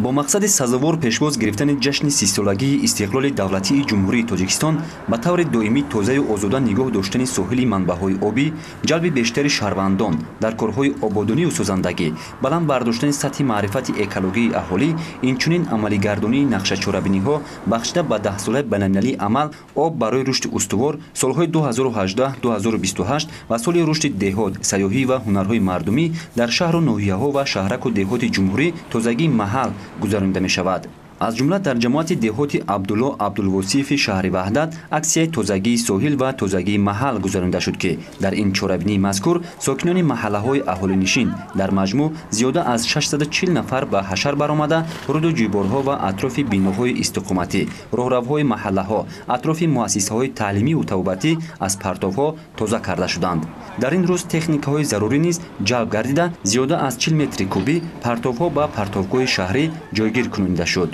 با مقصد سزاوار پیشواز گرفتن جشن 30 سالگی استقلال دولتی جمهوری تاجیکستان به طور دائمی توزیع آزاده نگاه داشتن ساحل منبع‌های آبی، جلب بیشتر شهروندان در کارهای آبادانی و سازندگی، بلند برداشتن سطح معرفت اکولوژی اهالی، اینچنین عملی گردانی نقشه چوبینی‌ها بخشیده به 10 ساله بین‌المللی عمل آب برای رشد استوار سالهای 2018-2028 و سال رشد دهات، سیاحی و هنرهای مردمی در شهر و ناحیه‌ها و شهرک و دهات جمهوری توزیع محل گذرانده می شود. از جمله در جماعت دهات عبدالله عبدالوصیف شهر وحدت اکسیه توزیع ساحل و توزیع محل گذرانده شد که در این چوربینی مذکور ساکنان محله های اهالی نشین در مجموع زیاده از 640 نفر به حشر برآمده رود و جویبارها و اطراف بیناهای استقامتی، راهروهای محله ها، اطراف مؤسسه های تعلیمی و توبتی از پرتوها تازه کرده شدند. در این روز تکنیک های ضروری نیز جلب گردیده زیاده از 40 متر کوبی پرتوها به پرتوگاه شهری جایگیر کننده شد.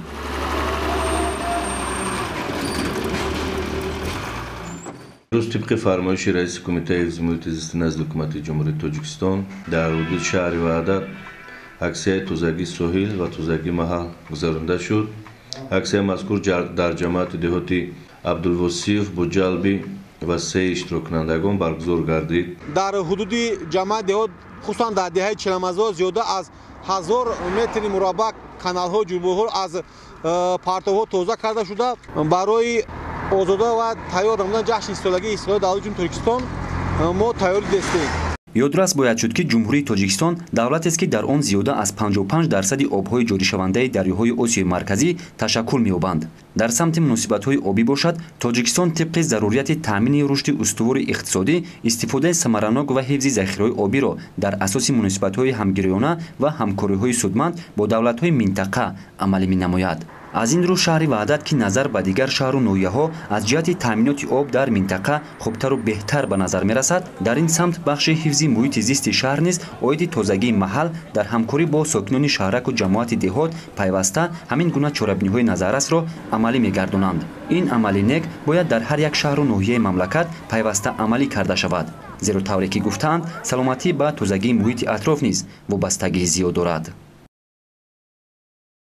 روز طبق فرمایش رئیس کمیته حفظ محیط زیست نزد حکومت جمهوری تاجیکستان در حدود شهر وحدت اکسیه توزیع ساحل و توزیع محل گذرانده شد. اکسیه مذکور در جماعت دهاتی عبدالوصیف با جلب و 3 اشتراک کنندگان برگزار گردید. در حدود جماعت دهات خصوصا در دهه چلمزا زیاده از 1000 متر مربع کانال ها جویبارها از پرتوها توزیع کرده شده برای آزاده و تیار نمودن جشن 30 سالگی استقلال دولت جمهوری تاجیکستان ما تیاری دستیم. یادرس باید شد که جمهوری تاجیکستان دولتی است که در آن زیاده از 55% آبهای جاری شونده دریاهای آسیای مرکزی تشکل می‌یابند. در سمت مناسبت‌های آبی باشد تاجیکستان طبق ضروریت تامین رشد استوار اقتصادی استفاده ثمرناک و حفظ ذخیره‌های آبی را در اساس مناسبت‌های همگرایانه و همکاری‌های سودمند با دولت‌های منطقه عملی می‌نماید. از این رو شهر وحدت که نظر به دیگر شهر و ناحیه‌ها از جهت تامینات آب در منطقه خوبتر و بهتر به نظر می‌رسد، در این سمت بخش حفظ محیط زیست شهر نیز عاید توزیع محل در همکاری با ساکنان شهرک و جماعت دهات پیوسته همین گونه چوربینی‌های نظررس را عملی می‌گردانند. این عملی نیک باید در هر یک شهر و ناحیه مملکت پیوسته عملی کرده شود، زیرا طوری که گفتند سلامتی به توزیع محیط اطراف نیز وابستگی زیاد دارد.